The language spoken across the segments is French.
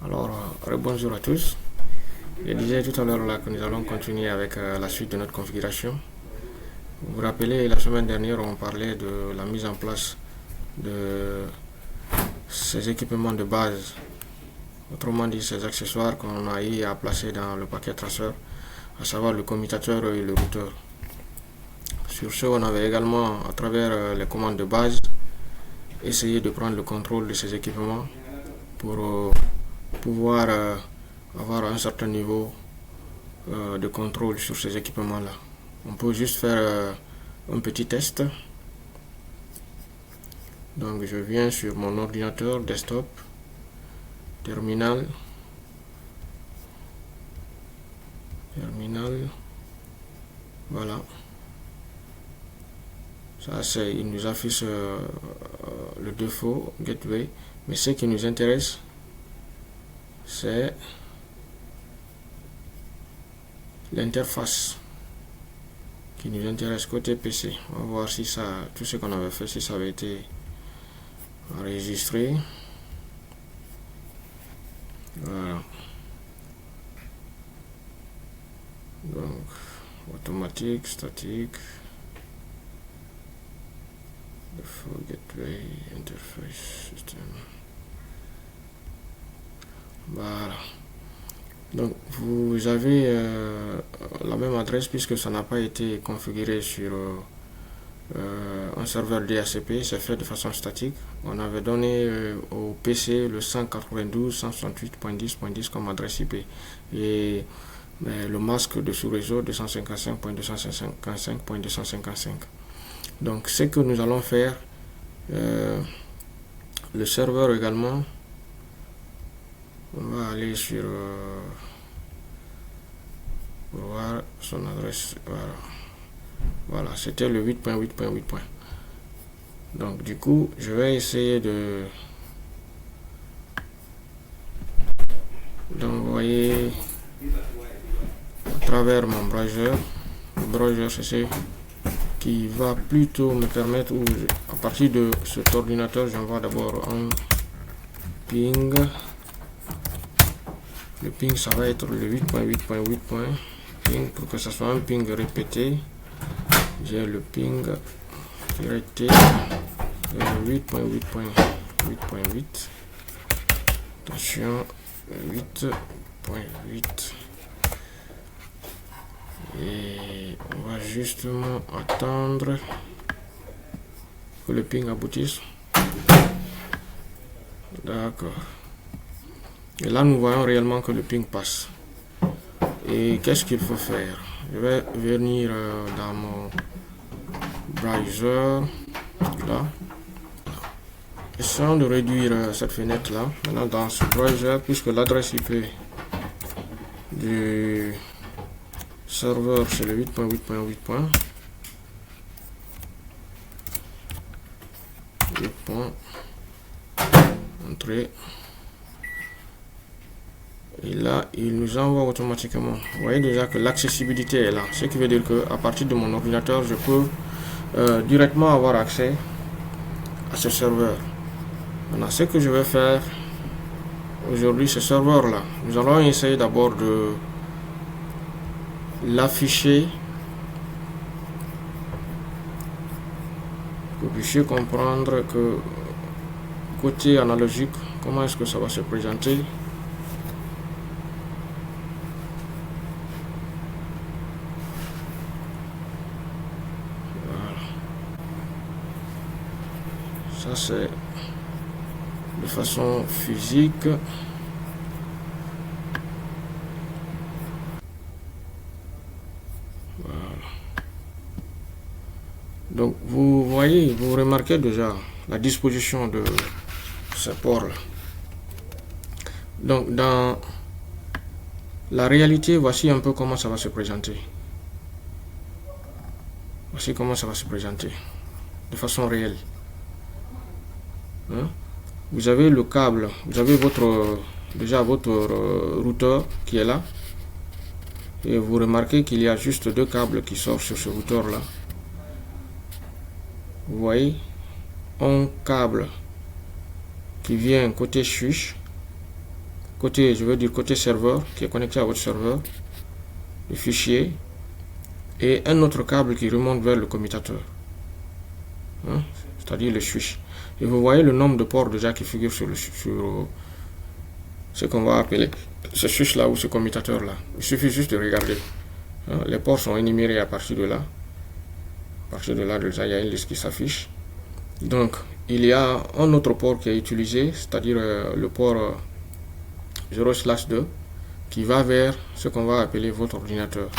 Alors, bonjour à tous. Je disais tout à l'heure là que nous allons continuer avec la suite de notre configuration. Vous vous rappelez, la semaine dernière, on parlait de la mise en place de ces équipements de base, autrement dit ces accessoires qu'on a eu à placer dans le paquet traceur, à savoir le commutateur et le routeur. Sur ce, on avait également, à travers les commandes de base, essayé de prendre le contrôle de ces équipements pour pouvoir avoir un certain niveau de contrôle sur ces équipements-là. On peut juste faire un petit test. Donc je viens sur mon ordinateur desktop, terminal, voilà. Ça c'est, il nous affiche le défaut gateway, mais ce qui nous intéresse, c'est l'interface qui nous intéresse côté PC. On va voir si ça, tout ce qu'on avait fait, si ça avait été enregistré. Voilà. Donc, automatique, statique, default gateway, interface system. Voilà. Donc vous avez la même adresse puisque ça n'a pas été configuré sur un serveur DHCP, c'est fait de façon statique. On avait donné au PC le 192.168.10.10 comme adresse IP et le masque de sous-réseau 255.255.255. Donc ce que nous allons faire, le serveur également, on va aller sur pour voir son adresse. Voilà, c'était le 8.8.8. Donc du coup, je vais essayer d'envoyer à travers mon browser. Le browser, c'est ce qui va plutôt me permettre, ou à partir de cet ordinateur, j'envoie d'abord un ping. Le ping, ça va être le 8.8.8. Ping, pour que ça soit un ping répété, j'ai le ping T 8.8.8.8. Attention, 8.8. Et on va justement attendre que le ping aboutisse. D'accord. Et là, nous voyons réellement que le ping passe. Et qu'est-ce qu'il faut faire? Je vais venir dans mon browser, là. Essayons de réduire cette fenêtre-là. Maintenant, dans ce browser, puisque l'adresse IP du serveur, c'est le 8.8.8. Entrée. Et là, il nous envoie automatiquement. Vous voyez déjà que l'accessibilité est là. Ce qui veut dire que à partir de mon ordinateur, je peux directement avoir accès à ce serveur. Maintenant, ce que je vais faire aujourd'hui, ce serveur-là, nous allons essayer d'abord de l'afficher pour que vous puissiez comprendre que côté analogique, comment est-ce que ça va se présenter. Ça c'est de façon physique. Voilà. Donc vous voyez, vous remarquez déjà la disposition de ce port là. Donc dans la réalité, voici un peu comment ça va se présenter. Voici comment ça va se présenter de façon réelle. Vous avez le câble, vous avez votre routeur qui est là, et vous remarquez qu'il y a juste deux câbles qui sortent sur ce routeur là. Vous voyez un câble qui vient côté switch, côté, je veux dire côté serveur, qui est connecté à votre serveur, le fichier, et un autre câble qui remonte vers le commutateur, hein, c'est-à-dire le switch. Et vous voyez le nombre de ports déjà qui figure sur ce qu'on va appeler ce switch là ou ce commutateur là. Il suffit juste de regarder, hein, les ports sont énumérés à partir de là. À partir de là, déjà, il y a une liste qui s'affiche. Donc, il y a un autre port qui est utilisé, c'est-à-dire le port 0/2, qui va vers ce qu'on va appeler votre ordinateur.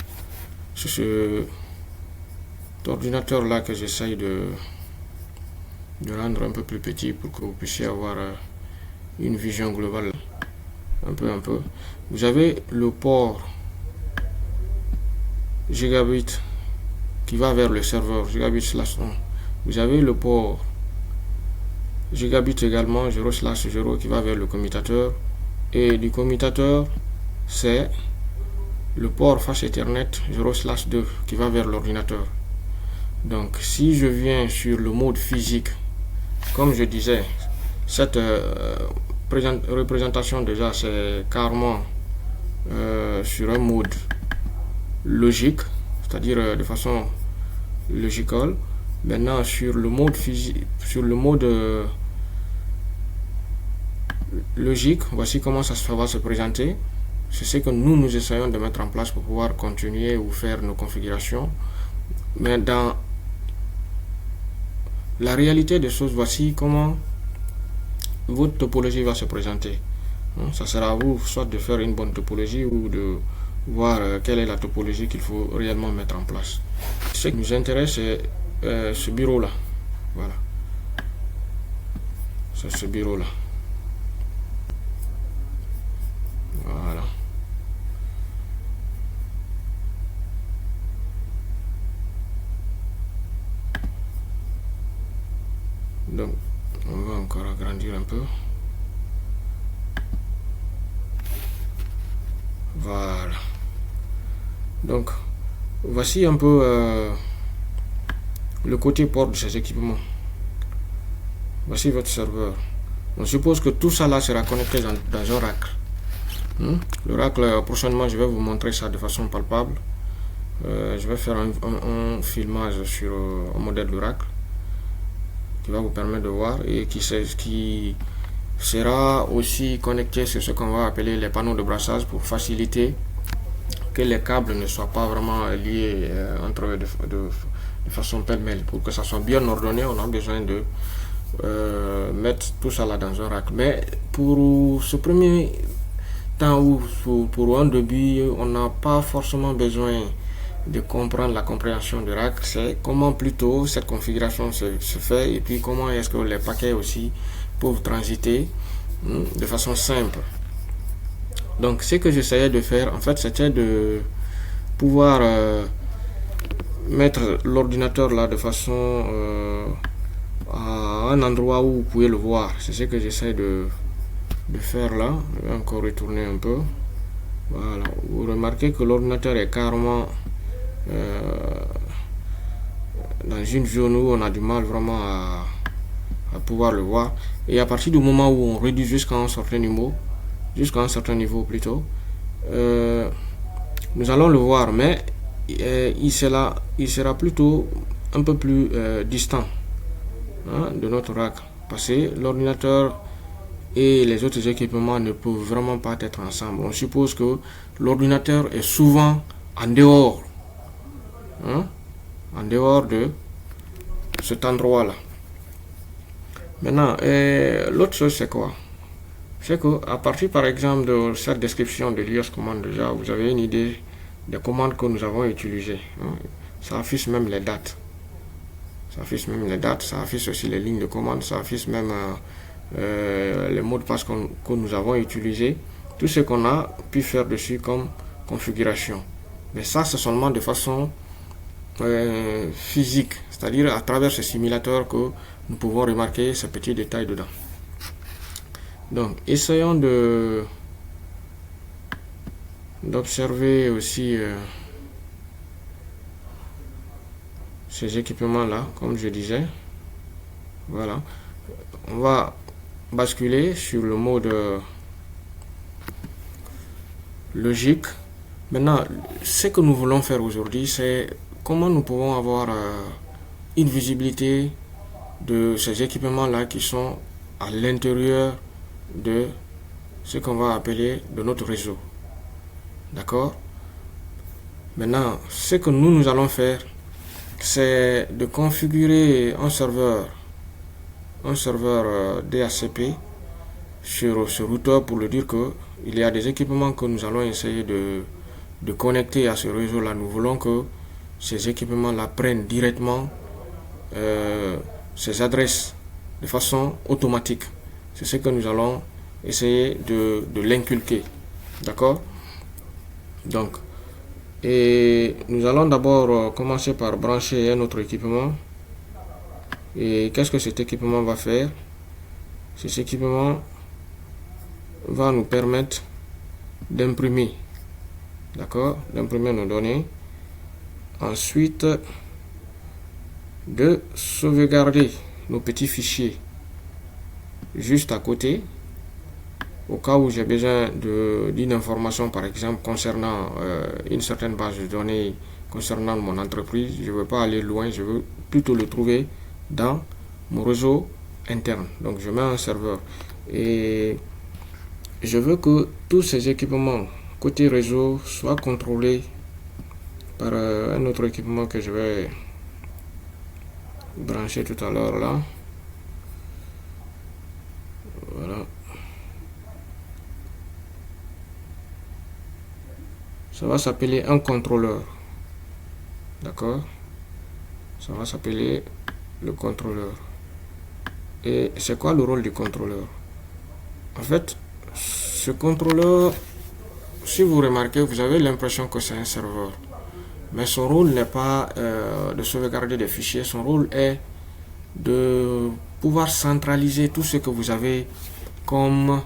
C'est cet ordinateur-là que j'essaye de rendre un peu plus petit pour que vous puissiez avoir une vision globale. Un peu. Vous avez le port gigabit qui va vers le serveur gigabit/1. Vous avez le port gigabit également 0/0 qui va vers le commutateur, et du commutateur c'est le port face Ethernet 0/2 qui va vers l'ordinateur. Donc si je viens sur le mode physique, comme je disais, cette représentation déjà c'est carrément sur un mode logique, c'est-à-dire de façon logical. Maintenant sur le mode physique, sur le mode logique, voici comment ça va se présenter. C'est ce que nous essayons de mettre en place pour pouvoir continuer ou faire nos configurations. Mais dans la réalité des choses, voici comment votre topologie va se présenter. Ça sera à vous soit de faire une bonne topologie ou de voir quelle est la topologie qu'il faut réellement mettre en place. Ce qui nous intéresse, c'est ce bureau là. Voilà. C'est ce bureau là. Voilà. Donc, on va encore agrandir un peu. Voilà. Donc, voici un peu le côté port de ces équipements. Voici votre serveur. On suppose que tout ça là sera connecté dans un rack. Le rack, prochainement, je vais vous montrer ça de façon palpable. Je vais faire un filmage sur un modèle de rack qui va vous permettre de voir et qui sera aussi connecté sur ce qu'on va appeler les panneaux de brassage pour faciliter que les câbles ne soient pas vraiment liés entre eux de façon pêle-mêle. Pour que ça soit bien ordonné, on a besoin de mettre tout ça là dans un rack. Mais pour ce premier temps ou pour un début, on n'a pas forcément besoin de comprendre la compréhension du rack. C'est comment plutôt cette configuration se fait et puis comment est-ce que les paquets aussi peuvent transiter de façon simple. Donc ce que j'essayais de faire en fait, c'était de pouvoir mettre l'ordinateur là de façon à un endroit où vous pouvez le voir. C'est ce que j'essaie de faire là. Je vais encore retourner un peu. Voilà, vous remarquez que l'ordinateur est carrément dans une zone où on a du mal vraiment à pouvoir le voir, et à partir du moment où on réduit jusqu'à un certain niveau plutôt, nous allons le voir, mais il sera plutôt un peu plus distant de notre rack, parce que l'ordinateur et les autres équipements ne peuvent vraiment pas être ensemble. On suppose que l'ordinateur est souvent en dehors de cet endroit là. Maintenant, l'autre chose c'est quoi? C'est que à partir par exemple de cette description de l'IOS commande, déjà vous avez une idée des commandes que nous avons utilisées. Ça affiche même les dates. Ça affiche aussi les lignes de commande, ça affiche même les mots de passe que nous avons utilisés, tout ce qu'on a pu faire dessus comme configuration. Mais ça, c'est seulement de façon physique, c'est-à-dire à travers ce simulateur que nous pouvons remarquer ces petits détails dedans. Donc, essayons d'observer aussi ces équipements-là, comme je disais. Voilà. On va basculer sur le mode logique. Maintenant, ce que nous voulons faire aujourd'hui, c'est comment nous pouvons avoir une visibilité de ces équipements-là qui sont à l'intérieur de ce qu'on va appeler de notre réseau. D'accord? Maintenant, ce que nous allons faire, c'est de configurer un serveur DHCP sur ce routeur pour lui dire que il y a des équipements que nous allons essayer de connecter à ce réseau-là. Nous voulons que ces équipements-là prennent directement ces adresses de façon automatique. C'est ce que nous allons essayer de l'inculquer. D'accord? Donc, et nous allons d'abord commencer par brancher un autre équipement. Et qu'est-ce que cet équipement va faire? Cet équipement va nous permettre d'imprimer, d'accord, d'imprimer nos données. Ensuite, de sauvegarder nos petits fichiers juste à côté, au cas où j'ai besoin d'une information, par exemple, concernant une certaine base de données concernant mon entreprise. Je ne veux pas aller loin, je veux plutôt le trouver dans mon réseau interne. Donc, je mets un serveur et je veux que tous ces équipements côté réseau soient contrôlés par un autre équipement que je vais brancher tout à l'heure là. Voilà. Ça va s'appeler un contrôleur. D'accord? Ça va s'appeler le contrôleur. Et c'est quoi le rôle du contrôleur? En fait, ce contrôleur, si vous remarquez, vous avez l'impression que c'est un serveur. Mais son rôle n'est pas de sauvegarder des fichiers. Son rôle est de pouvoir centraliser tout ce que vous avez comme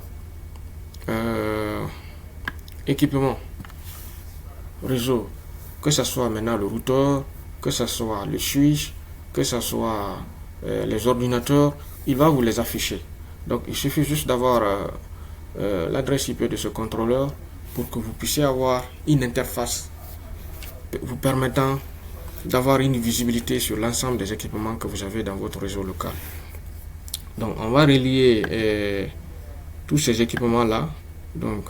équipement réseau. Que ce soit maintenant le routeur, que ce soit le switch, que ce soit les ordinateurs, il va vous les afficher. Donc il suffit juste d'avoir l'adresse IP de ce contrôleur pour que vous puissiez avoir une interface vous permettant d'avoir une visibilité sur l'ensemble des équipements que vous avez dans votre réseau local. Donc on va relier tous ces équipements là, donc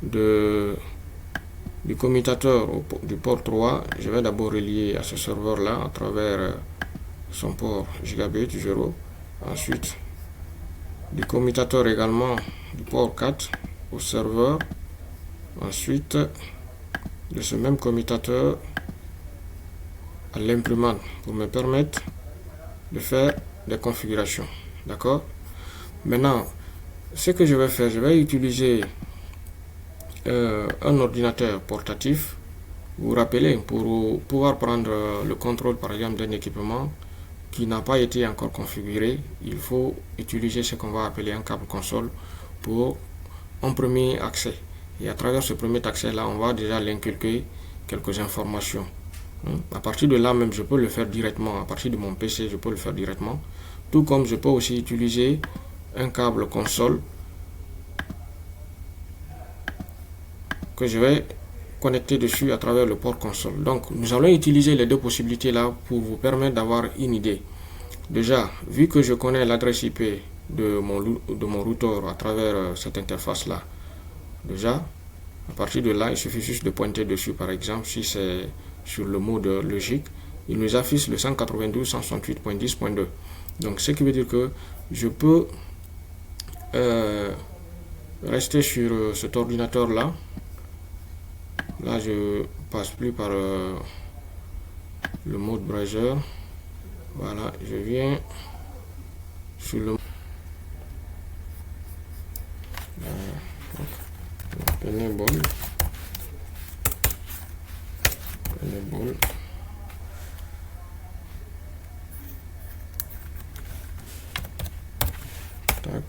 du commutateur du port 3, je vais d'abord relier à ce serveur là à travers son port gigabit 0. Ensuite, du commutateur également du port 4 au serveur. Ensuite, de ce même commutateur à l'imprimante pour me permettre de faire des configurations. D'accord? Maintenant, ce que je vais faire, je vais utiliser un ordinateur portatif. Vous vous rappelez, pour pouvoir prendre le contrôle par exemple d'un équipement qui n'a pas été encore configuré, il faut utiliser ce qu'on va appeler un câble console pour un premier accès. Et à travers ce premier accès là, on va déjà l'inculquer quelques informations. À partir de là même, je peux le faire directement. À partir de mon PC, je peux le faire directement. Tout comme je peux aussi utiliser un câble console que je vais connecter dessus à travers le port console. Donc nous allons utiliser les deux possibilités là pour vous permettre d'avoir une idée. Déjà, vu que je connais l'adresse IP de mon routeur à travers cette interface là, déjà à partir de là, il suffit juste de pointer dessus. Par exemple, si c'est sur le mode logique, il nous affiche le 192.168.10.2. donc ce qui veut dire que je peux rester sur cet ordinateur là. Là, je passe plus par le mode browser. Voilà, je viens sur le enable. Tac.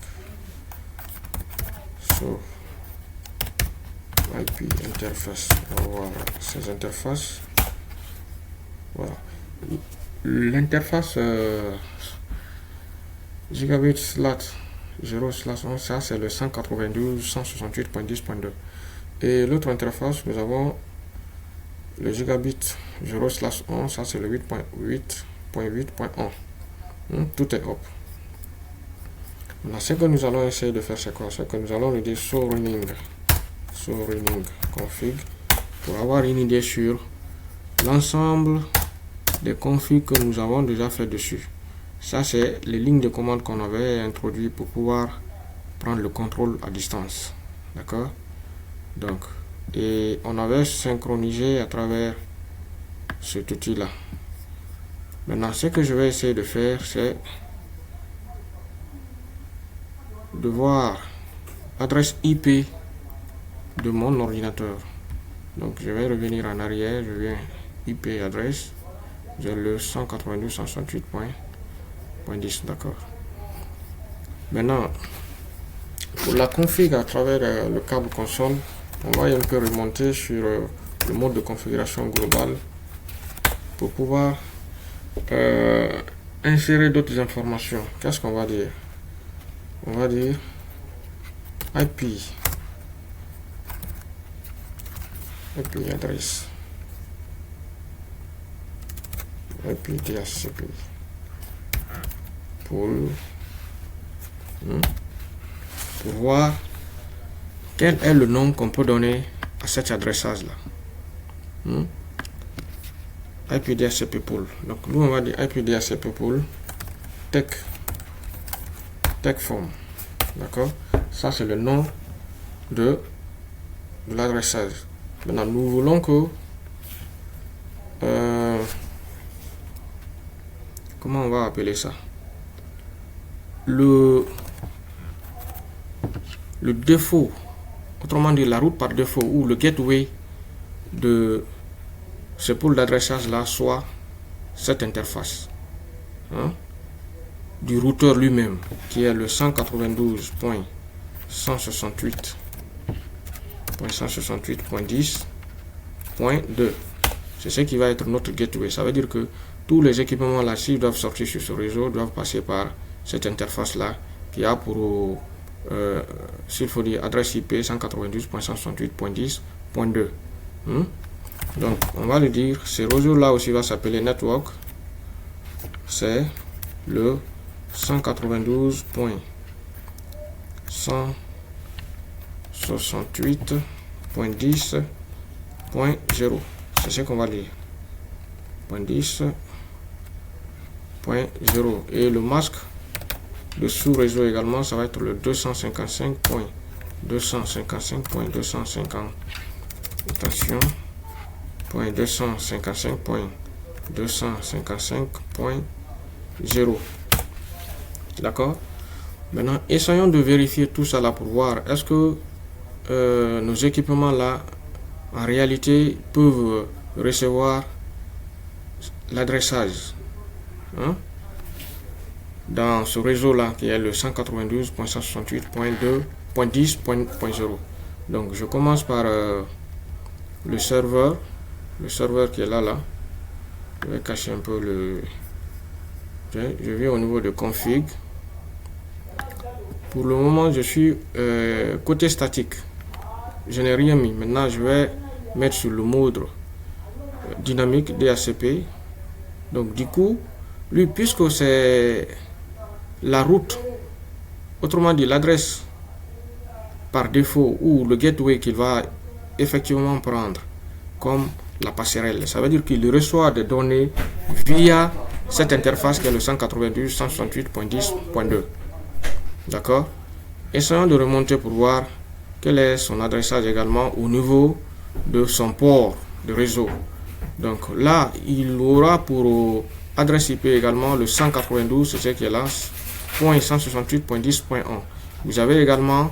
So, IP interface. On va voir ces interfaces. Voilà. L'interface gigabit/0/11, ça c'est le 192.168.10.2. Et l'autre interface, nous avons le gigabit 0/11, ça c'est le 8.8.8.1. Tout est up. Maintenant, ce que nous allons essayer de faire, c'est quoi? C'est que nous allons lui dire so running config pour avoir une idée sur l'ensemble des configs que nous avons déjà fait dessus. Ça, c'est les lignes de commande qu'on avait introduites pour pouvoir prendre le contrôle à distance. D'accord? Donc, et on avait synchronisé à travers cet outil-là. Maintenant, ce que je vais essayer de faire, c'est de voir l'adresse IP de mon ordinateur. Donc, je vais revenir en arrière, je viens IP adresse, j'ai le 192.168.10, d'accord. Maintenant, pour la config à travers le câble console, on va un peu remonter sur le mode de configuration globale pour pouvoir insérer d'autres informations. Qu'est-ce qu'on va dire? On va dire IP adresse, IP DHCP pour voir quel est le nom qu'on peut donner à cet adressage là. IP DHCP pool. Donc nous on va dire IP DHCP pool tech form. D'accord? Ça c'est le nom de l'adressage. Maintenant nous voulons que comment on va appeler ça? Le défaut, autrement dit la route par défaut ou le gateway de ce pôle d'adressage là soit cette interface du routeur lui-même qui est le 192.168.10.2. C'est ce qui va être notre gateway. Ça veut dire que tous les équipements là, s'ils doivent sortir sur ce réseau, doivent passer par cette interface là qui a pour s'il faut dire adresse IP 192.168.10.2. Donc on va le dire, ce réseau là aussi va s'appeler network, c'est le 192.168.10.0. c'est ce qu'on va dire, .10.0. et le masque de sous-réseau également, ça va être le 255.255.250. Attention, .255.255.0. D'accord? Maintenant, essayons de vérifier tout ça là pour voir est-ce que nos équipements là en réalité peuvent recevoir l'adressage dans ce réseau là qui est le 192.168.2.10.0. Donc je commence par le serveur qui est là. Je vais cacher un peu le. Je viens au niveau de config. Pour le moment, je suis côté statique. Je n'ai rien mis. Maintenant, je vais mettre sur le mode dynamique DHCP. Donc, du coup, lui, puisque c'est la route, autrement dit, l'adresse par défaut ou le gateway qu'il va effectivement prendre comme la passerelle, ça veut dire qu'il reçoit des données via cette interface qui est le 192.168.10.2. D'accord? Essayons de remonter pour voir quel est son adressage également au niveau de son port de réseau. Donc là, il aura pour adresse IP également le 192, c'est ce qui est là, .168.10.1. Vous avez également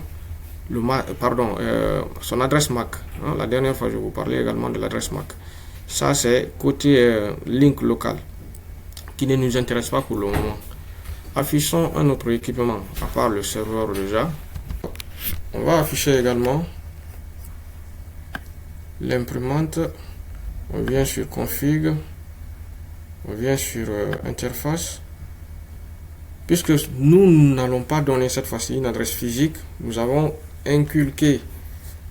son adresse MAC. La dernière fois, je vous parlais également de l'adresse MAC. Ça, c'est côté link local qui ne nous intéresse pas pour le moment. Affichons un autre équipement à part le serveur déjà. On va afficher également l'imprimante. On vient sur config, on vient sur interface. Puisque nous n'allons pas donner cette fois-ci une adresse physique, nous avons inculqué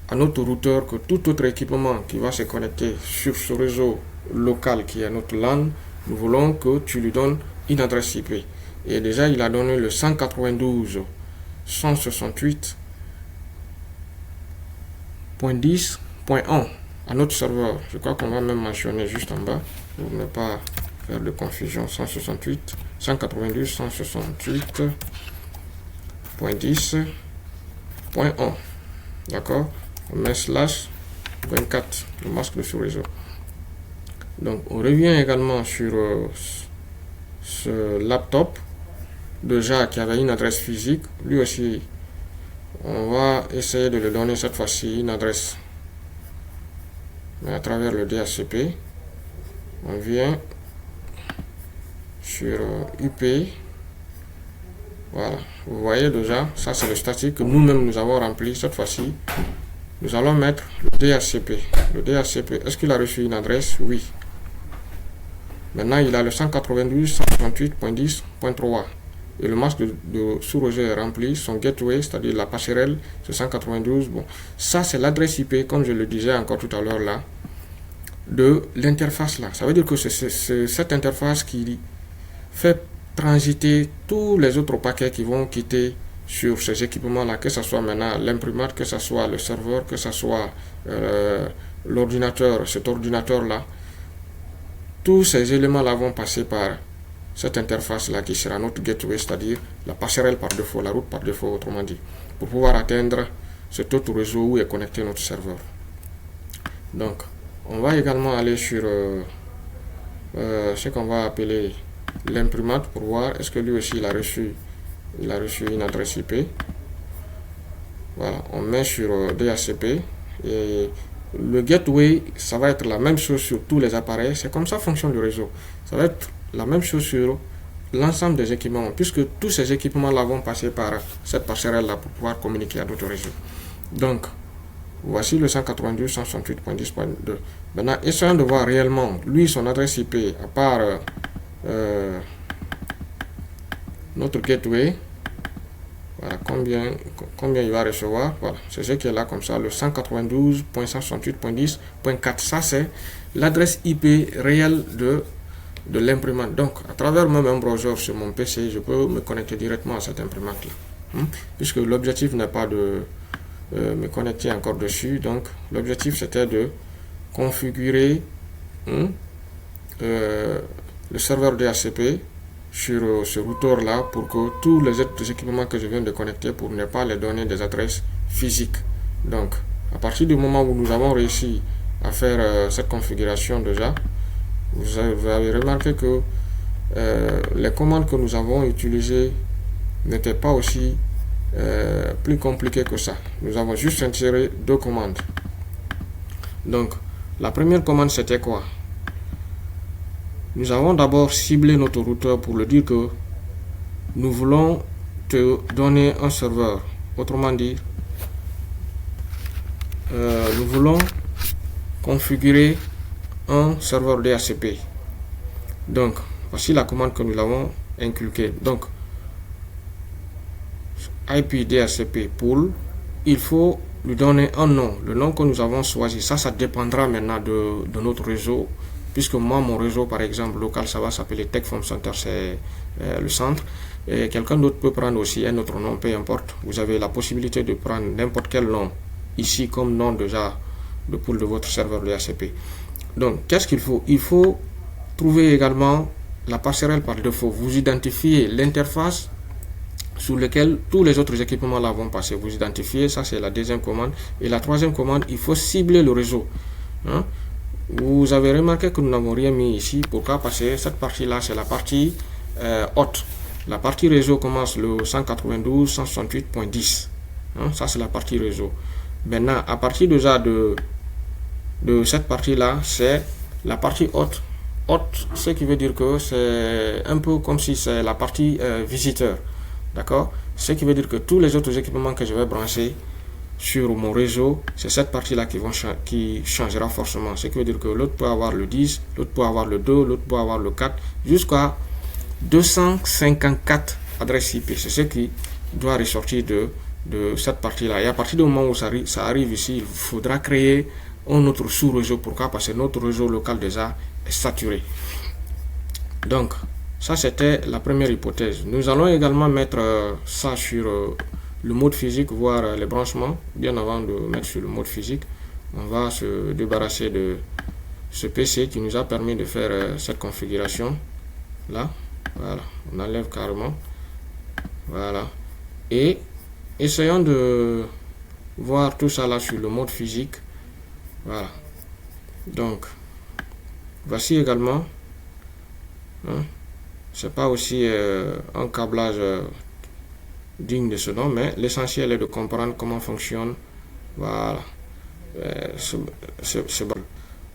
à notre routeur que tout autre équipement qui va se connecter sur ce réseau local qui est notre LAN, nous voulons que tu lui donnes une adresse IP. Et déjà, il a donné le 192.168.10.1 à notre serveur. Je crois qu'on va même mentionner juste en bas pour ne pas faire de confusion. 192.168.10.1. D'accord? On met /.4, le masque de sous-réseau. Donc, on revient également sur ce laptop déjà qui avait une adresse physique. Lui aussi, on va essayer de lui donner cette fois-ci une adresse, mais à travers le DHCP. On vient sur UP. Voilà, vous voyez déjà, ça c'est le statique que nous-mêmes nous avons rempli. Cette fois-ci, nous allons mettre le DHCP. Le DHCP, est-ce qu'il a reçu une adresse? Oui. Maintenant, il a le 192.168.10.3. Et le masque de sous-réseau est rempli. Son gateway, c'est-à-dire la passerelle, c'est 192. Bon, ça c'est l'adresse IP, comme je le disais encore tout à l'heure là, de l'interface là. Ça veut dire que c'est cette interface qui fait transiter tous les autres paquets qui vont quitter sur ces équipements là, que ce soit maintenant l'imprimante, que ce soit le serveur, que ce soit l'ordinateur, cet ordinateur là. Tous ces éléments là vont passer par cette interface là qui sera notre gateway, c'est-à-dire la passerelle par défaut, la route par défaut, autrement dit, pour pouvoir atteindre cet autre réseau où est connecté notre serveur. Donc, on va également aller sur ce qu'on va appeler l'imprimante pour voir est-ce que lui aussi il a reçu une adresse IP. Voilà, on met sur DHCP et le gateway, ça va être la même chose sur tous les appareils. C'est comme ça fonctionne le réseau. Ça va être la même chose sur l'ensemble des équipements, puisque tous ces équipements-là vont passer par cette passerelle-là pour pouvoir communiquer à d'autres réseaux. Donc, voici le 192.168.10.2. Maintenant, essayons de voir réellement, lui, son adresse IP, à part notre gateway. Voilà, combien il va recevoir. Voilà, c'est ce qui est là comme ça, le 192.168.10.4. Ça, c'est l'adresse IP réelle de l'imprimante. Donc, à travers même un browser sur mon PC, je peux me connecter directement à cette imprimante-là. Puisque l'objectif n'est pas de me connecter encore dessus. Donc, l'objectif, c'était de configurer le serveur DHCP sur ce routeur là pour que tous les autres équipements que je viens de connecter, pour ne pas les donner des adresses physiques. Donc à partir du moment où nous avons réussi à faire cette configuration déjà, vous avez remarqué que les commandes que nous avons utilisées n'étaient pas aussi plus compliquées que ça. Nous avons juste inséré deux commandes. Donc la première commande, c'était quoi? Nous avons d'abord ciblé notre routeur pour le dire que nous voulons te donner un serveur. Autrement dit, nous voulons configurer un serveur DHCP. Donc, voici la commande que nous avons inculquée. Donc, IP DHCP pool, il faut lui donner un nom. Le nom que nous avons choisi, ça dépendra maintenant de notre réseau. Puisque moi, mon réseau, par exemple, local, ça va s'appeler Tech Foam Center, c'est le centre. Et quelqu'un d'autre peut prendre aussi un autre nom, peu importe. Vous avez la possibilité de prendre n'importe quel nom ici comme nom déjà de pool de votre serveur DHCP. Donc, qu'est-ce qu'il faut? Il faut trouver également la passerelle par défaut. Vous identifiez l'interface sur laquelle tous les autres équipements là vont passer. Vous identifiez, ça c'est la deuxième commande. Et la troisième commande, il faut cibler le réseau. Vous avez remarqué que nous n'avons rien mis ici. Pourquoi? Parce que cette partie-là, c'est la partie haute. La partie réseau commence le 192.168.10. Ça, c'est la partie réseau. Maintenant, à partir déjà de cette partie-là, c'est la partie haute. Haute, ce qui veut dire que c'est un peu comme si c'est la partie visiteur. D'accord? Ce qui veut dire que tous les autres équipements que je vais brancher sur mon réseau, c'est cette partie-là qui changera forcément. Ce qui veut dire que l'autre peut avoir le 10, l'autre peut avoir le 2, l'autre peut avoir le 4, jusqu'à 254 adresses IP. C'est ce qui doit ressortir de de cette partie-là. Et à partir du moment où ça arrive ici, il faudra créer un autre sous-réseau. Pourquoi? Parce que notre réseau local déjà est saturé. Donc, ça c'était la première hypothèse. Nous allons également mettre ça sur le mode physique, voir les branchements. Bien avant de mettre sur le mode physique, on va se débarrasser de ce PC qui nous a permis de faire cette configuration là. Voilà, on enlève carrément. Voilà. Et essayons de voir tout ça là sur le mode physique. Voilà. Donc, voici également. C'est pas aussi un câblage digne de ce nom, mais l'essentiel est de comprendre comment fonctionne. Voilà.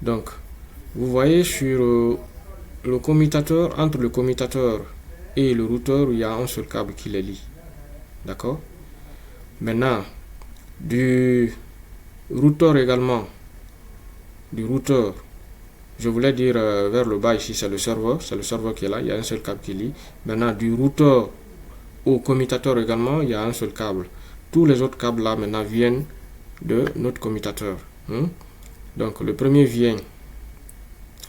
Donc, vous voyez sur le commutateur, entre le commutateur et le routeur, il y a un seul câble qui les lie. D'accord? Maintenant, du routeur également, je voulais dire vers le bas ici, c'est le serveur qui est là, il y a un seul câble qui lie. Maintenant, du routeur au commutateur également, il y a un seul câble. Tous les autres câbles là maintenant viennent de notre commutateur. Donc, le premier vient,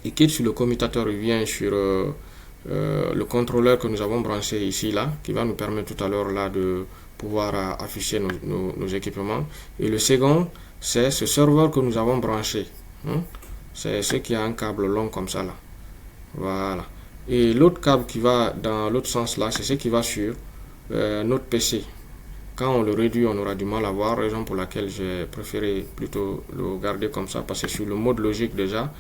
il quitte sur le commutateur, il vient sur le contrôleur que nous avons branché ici là, qui va nous permettre tout à l'heure là de pouvoir afficher nos équipements. Et le second, c'est ce serveur que nous avons branché. C'est ce qui a un câble long comme ça là. Voilà. Et l'autre câble qui va dans l'autre sens là, c'est ce qui va sur notre PC. Quand on le réduit, on aura du mal à voir, raison pour laquelle j'ai préféré plutôt le garder comme ça, parce que sur le mode logique déjà,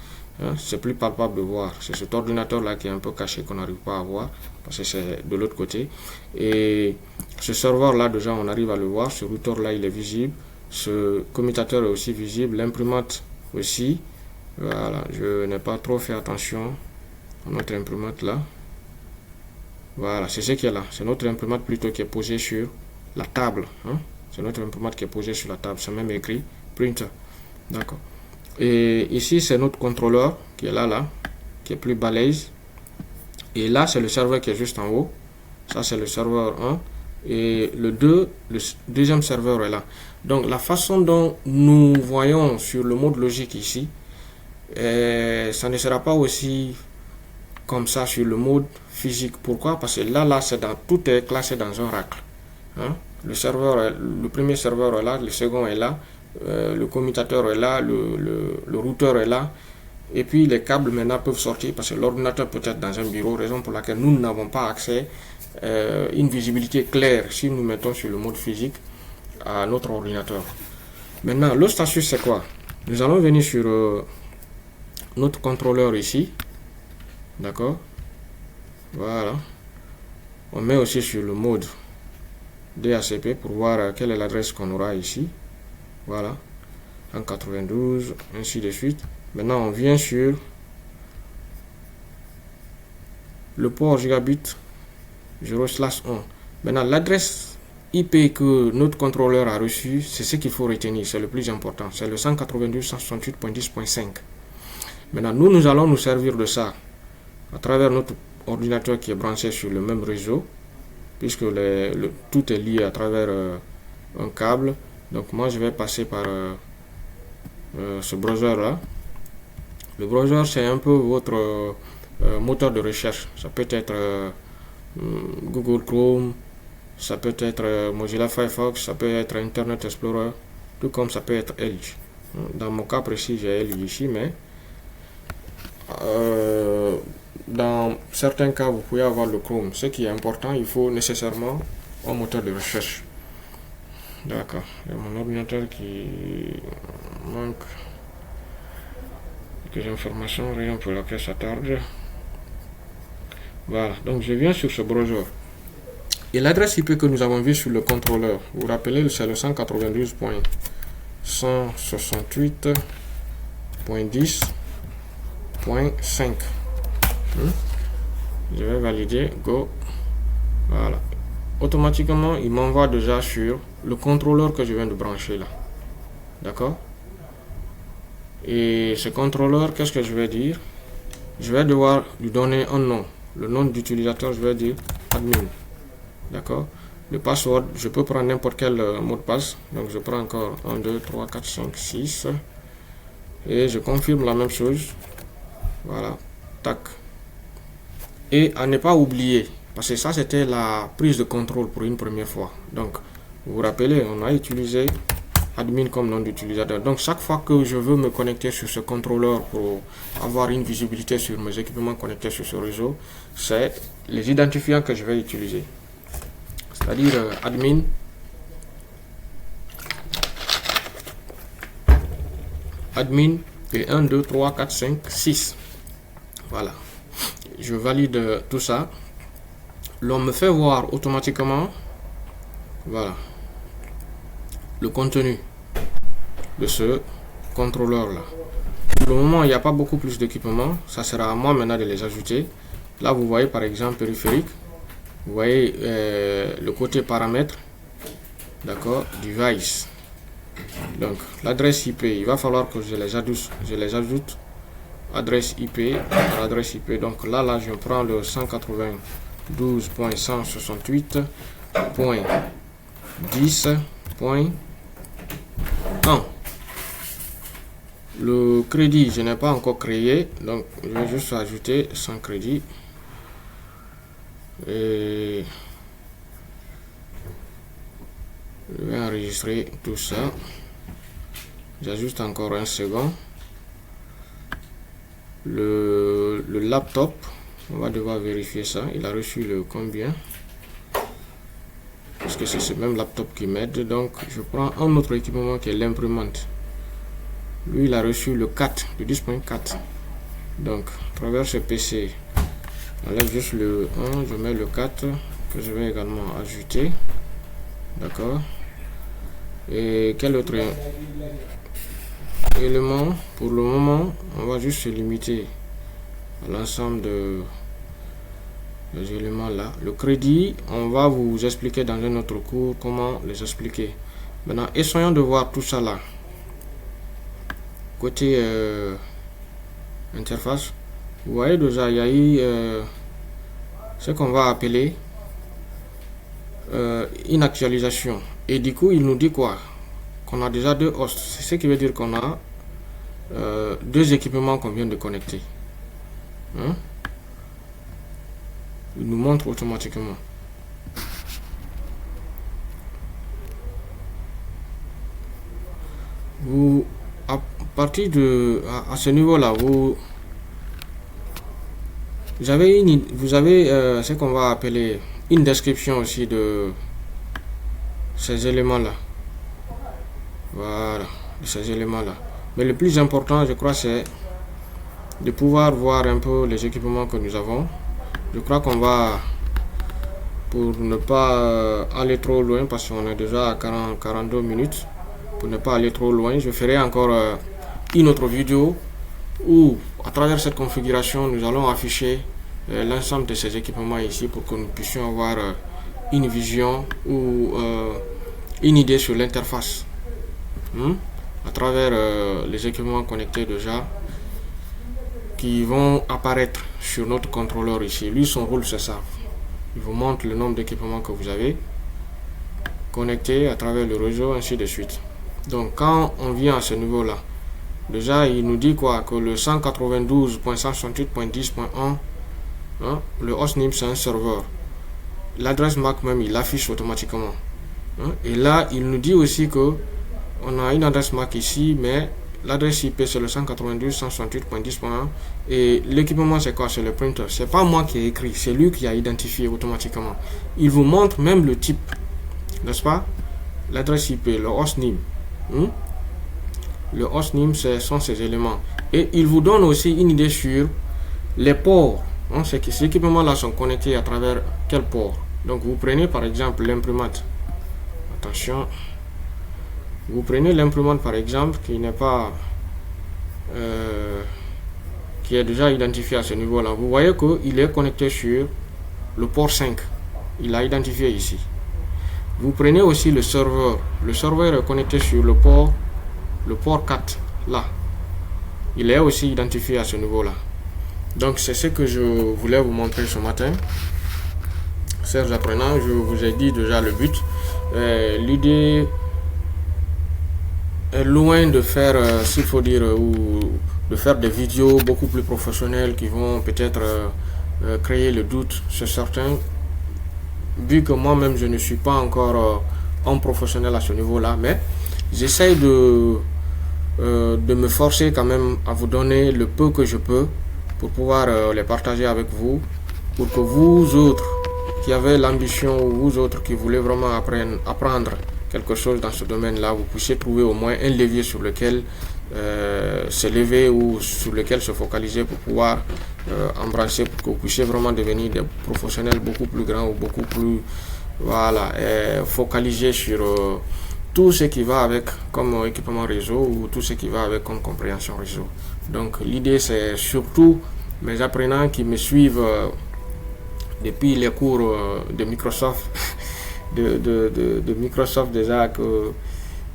c'est plus palpable de voir. C'est cet ordinateur là qui est un peu caché, qu'on n'arrive pas à voir, parce que c'est de l'autre côté. Et ce serveur là déjà, on arrive à le voir. Ce routeur là, il est visible. Ce commutateur est aussi visible. L'imprimante aussi. Voilà, je n'ai pas trop fait attention à notre imprimante là. Voilà, c'est ce qui est là. C'est notre imprimante plutôt qui est posée sur la table. C'est notre imprimante qui est posée sur la table. C'est même écrit printer. D'accord. Et ici, c'est notre contrôleur qui est là, qui est plus balèze. Et là, c'est le serveur qui est juste en haut. Ça, c'est le serveur 1. Et le deuxième serveur est là. Donc, la façon dont nous voyons sur le mode logique ici, ça ne sera pas aussi comme ça sur le mode physique. Pourquoi? Parce que là, tout est classé dans un rack. Le premier serveur est là, le second est là, le commutateur est là, le routeur est là, et puis les câbles maintenant peuvent sortir parce que l'ordinateur peut être dans un bureau, raison pour laquelle nous n'avons pas accès une visibilité claire si nous mettons sur le mode physique à notre ordinateur. Maintenant, l'autre astuce c'est quoi? Nous allons venir sur notre contrôleur ici, d'accord? Voilà, on met aussi sur le mode DHCP pour voir quelle est l'adresse qu'on aura ici. Voilà, 192, ainsi de suite. Maintenant, on vient sur le port gigabit 0/1. Maintenant, l'adresse IP que notre contrôleur a reçu, c'est ce qu'il faut retenir, c'est le plus important. C'est le 192.168.10.5. Maintenant, nous allons nous servir de ça à travers notre ordinateur qui est branché sur le même réseau, puisque tout est lié à travers un câble. Donc moi je vais passer par ce browser là. Le browser c'est un peu votre moteur de recherche. Ça peut être Google Chrome, ça peut être Mozilla Firefox, ça peut être Internet Explorer, tout comme ça peut être Edge. Dans mon cas précis j'ai Edge ici, mais dans certains cas vous pouvez avoir le Chrome. Ce qui est important, il faut nécessairement un moteur de recherche. D'accord, il y a mon ordinateur qui manque quelques informations, raison pour laquelle ça tarde. Voilà, donc je viens sur ce browser. Et l'adresse IP que nous avons vue sur le contrôleur, vous vous rappelez, c'est le 192.168.10.5. Je vais valider, go. Voilà. Automatiquement, il m'envoie déjà sur le contrôleur que je viens de brancher là. D'accord? Et ce contrôleur, qu'est-ce que je vais dire? Je vais devoir lui donner un nom. Le nom d'utilisateur, je vais dire admin. D'accord? Le password, je peux prendre n'importe quel mot de passe. Donc je prends encore 1, 2, 3, 4, 5, 6. Et je confirme la même chose. Voilà. Tac. Et à ne pas oublier, parce que ça c'était la prise de contrôle pour une première fois. Donc vous vous rappelez, on a utilisé admin comme nom d'utilisateur. Donc chaque fois que je veux me connecter sur ce contrôleur pour avoir une visibilité sur mes équipements connectés sur ce réseau, c'est les identifiants que je vais utiliser. C'est-à-dire admin et 1, 2, 3, 4, 5, 6. Voilà. Je valide tout ça. L'on me fait voir automatiquement, voilà, le contenu de ce contrôleur là. Pour le moment, il n'y a pas beaucoup plus d'équipements. Ça sera à moi maintenant de les ajouter. Là, vous voyez par exemple périphérique. Vous voyez le côté paramètres, d'accord, device. Donc l'adresse IP, il va falloir que je les ajoute. Adresse IP par adresse IP. Donc là je prends le 192.168.10.1. Le crédit, je n'ai pas encore créé, donc je vais juste ajouter sans crédit. Et je vais enregistrer tout ça. J'ajuste encore un second. Le laptop, on va devoir vérifier ça. Il a reçu le combien, parce que c'est ce même laptop qui m'aide. Donc je prends un autre équipement qui est l'imprimante. Lui, il a reçu le 4, le 10.4. Donc à travers ce PC, j'enlève juste le 1, je mets le 4 que je vais également ajouter. D'accord. Et quel autre élément? Pour le moment, on va juste se limiter à l'ensemble des éléments là. Le crédit, on va vous expliquer dans un autre cours comment les expliquer. Maintenant, essayons de voir tout ça là. Côté interface, vous voyez déjà, il y a eu ce qu'on va appeler une actualisation. Et du coup, il nous dit quoi? Qu'on a déjà deux hosts. C'est ce qui veut dire qu'on a deux équipements qu'on vient de connecter. Hein? Il nous montre automatiquement. Vous, à partir de à ce niveau-là, vous avez ce qu'on va appeler une description aussi de ces éléments-là. Voilà, de ces éléments-là. Mais le plus important, je crois, c'est de pouvoir voir un peu les équipements que nous avons. Je crois qu'on va, pour ne pas aller trop loin, parce qu'on est déjà à 42 minutes, pour ne pas aller trop loin, je ferai encore une autre vidéo où, à travers cette configuration, nous allons afficher l'ensemble de ces équipements ici pour que nous puissions avoir une vision ou une idée sur l'interface. À travers les équipements connectés déjà qui vont apparaître sur notre contrôleur ici. Lui, son rôle, c'est ça. Il vous montre le nombre d'équipements que vous avez connectés à travers le réseau, ainsi de suite. Donc, quand on vient à ce niveau-là, déjà, il nous dit quoi? Que le 192.168.10.1, hein, le hostname, c'est un serveur. L'adresse MAC même, il affiche automatiquement. Hein, et là, il nous dit aussi que on a une adresse MAC ici, mais l'adresse IP c'est le 192.168.10.1 et l'équipement c'est quoi? C'est le printer. C'est pas moi qui ai écrit, c'est lui qui a identifié automatiquement. Il vous montre même le type, n'est-ce pas? L'adresse IP, le hostname. Le hostname, ce sont ces éléments. Et il vous donne aussi une idée sur les ports. Hein, c'est que ces équipements là sont connectés à travers quel port. Donc vous prenez par exemple l'imprimante. Attention. Vous prenez l'imprimante par exemple qui n'est pas qui est déjà identifié à ce niveau là. Vous voyez qu'il est connecté sur le port 5. Il a identifié ici. Vous prenez aussi le serveur. Le serveur est connecté sur le port 4 là. Il est aussi identifié à ce niveau là. Donc c'est ce que je voulais vous montrer ce matin. chers apprenants, je vous ai dit déjà le but. L'idée est loin de faire, s'il faut dire, ou de faire des vidéos beaucoup plus professionnelles qui vont peut-être créer le doute chez certains. Vu que moi-même je ne suis pas encore un professionnel à ce niveau-là, mais j'essaye de me forcer quand même à vous donner le peu que je peux pour pouvoir les partager avec vous, pour que vous autres qui avez l'ambition, ou vous autres qui voulez vraiment apprendre quelque chose dans ce domaine-là, vous puissiez trouver au moins un levier sur lequel se lever ou sur lequel se focaliser pour pouvoir embrasser, pour que vous puissiez vraiment devenir des professionnels beaucoup plus grands ou beaucoup plus focalisés sur tout ce qui va avec comme équipement réseau ou tout ce qui va avec comme compréhension réseau. Donc l'idée c'est surtout mes apprenants qui me suivent depuis les cours de Microsoft, de Microsoft déjà, que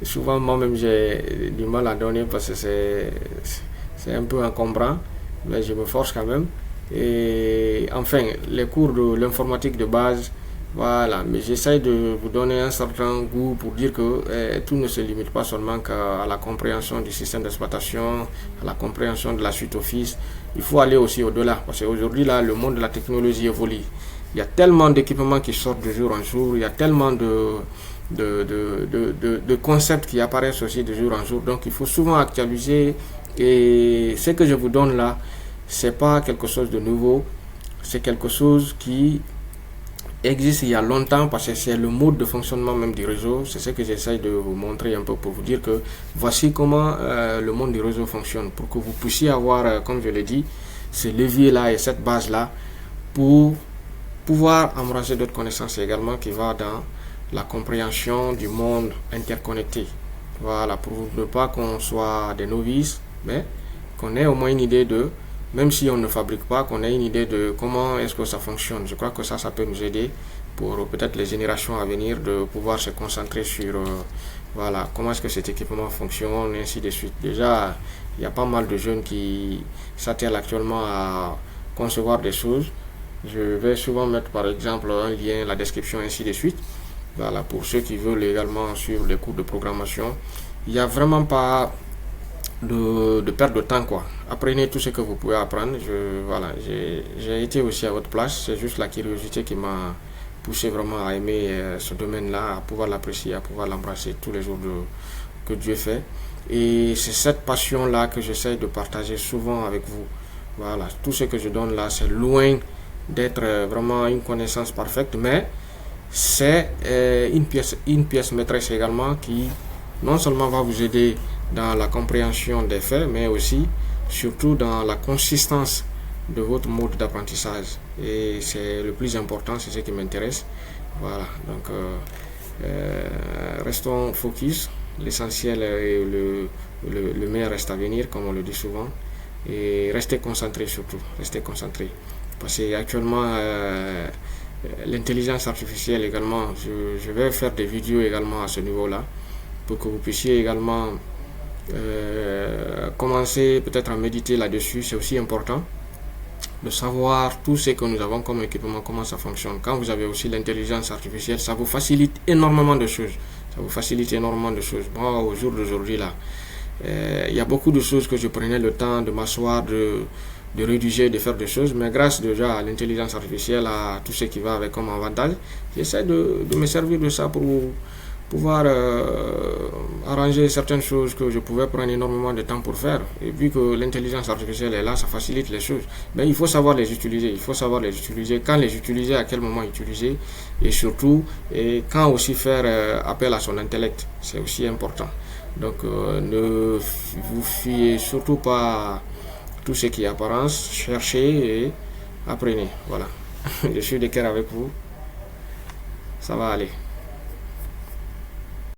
souvent moi-même j'ai du mal à donner parce que c'est un peu encombrant, mais je me force quand même. Et enfin, les cours de l'informatique de base, voilà, mais j'essaie de vous donner un certain goût pour dire que tout ne se limite pas seulement qu'à la compréhension du système d'exploitation, à la compréhension de la suite Office. Il faut aller aussi au-delà, parce qu'aujourd'hui, là, le monde de la technologie évolue. Il y a tellement d'équipements qui sortent de jour en jour, il y a tellement de concepts qui apparaissent aussi de jour en jour. Donc, il faut souvent actualiser. Et ce que je vous donne là, c'est pas quelque chose de nouveau, c'est quelque chose qui existe il y a longtemps parce que c'est le mode de fonctionnement même du réseau. C'est ce que j'essaie de vous montrer un peu pour vous dire que voici comment le monde du réseau fonctionne, pour que vous puissiez avoir, comme je l'ai dit, ce levier là et cette base là pour pouvoir embrasser d'autres connaissances également qui va dans la compréhension du monde interconnecté. Voilà, pour ne pas qu'on soit des novices, mais qu'on ait au moins une idée de, même si on ne fabrique pas, qu'on ait une idée de comment est-ce que ça fonctionne. Je crois que ça peut nous aider pour peut-être les générations à venir de pouvoir se concentrer sur voilà, comment est-ce que cet équipement fonctionne et ainsi de suite. Déjà, il y a pas mal de jeunes qui s'attellent actuellement à concevoir des choses. Je vais souvent mettre par exemple un lien, la description, ainsi de suite. Voilà, pour ceux qui veulent également suivre les cours de programmation. Il n'y a vraiment pas de perte de temps, quoi. Apprenez tout ce que vous pouvez apprendre. J'ai été aussi à votre place. C'est juste la curiosité qui m'a poussé vraiment à aimer ce domaine-là, à pouvoir l'apprécier, à pouvoir l'embrasser tous les jours que Dieu fait. Et c'est cette passion-là que j'essaie de partager souvent avec vous. Voilà, tout ce que je donne là, c'est loin d'être vraiment une connaissance parfaite, mais c'est une pièce maîtresse également qui non seulement va vous aider dans la compréhension des faits, mais aussi, surtout dans la consistance de votre mode d'apprentissage. Et c'est le plus important, c'est ce qui m'intéresse. Voilà, donc restons focus. L'essentiel et le meilleur reste à venir, comme on le dit souvent. Et restez concentrés surtout, restez concentrés. Parce qu'actuellement, l'intelligence artificielle également, je vais faire des vidéos également à ce niveau-là, pour que vous puissiez également commencer peut-être à méditer là-dessus. C'est aussi important de savoir tout ce que nous avons comme équipement, comment ça fonctionne. Quand vous avez aussi l'intelligence artificielle, ça vous facilite énormément de choses. Ça vous facilite énormément de choses. Moi, au jour d'aujourd'hui, là, il y a beaucoup de choses que je prenais le temps de m'asseoir, de rédiger, de faire des choses, mais grâce déjà à l'intelligence artificielle, à tout ce qui va avec comme avantage, j'essaie de me servir de ça pour pouvoir arranger certaines choses que je pouvais prendre énormément de temps pour faire. Et vu que l'intelligence artificielle est là, ça facilite les choses. Mais il faut savoir les utiliser. Il faut savoir les utiliser, quand les utiliser, à quel moment utiliser, et surtout, et quand aussi faire appel à son intellect. C'est aussi important. Donc, ne vous fiez surtout pas à tout ce qui est apparence. Cherchez et apprenez. Voilà. Je suis de cœur avec vous. Ça va aller.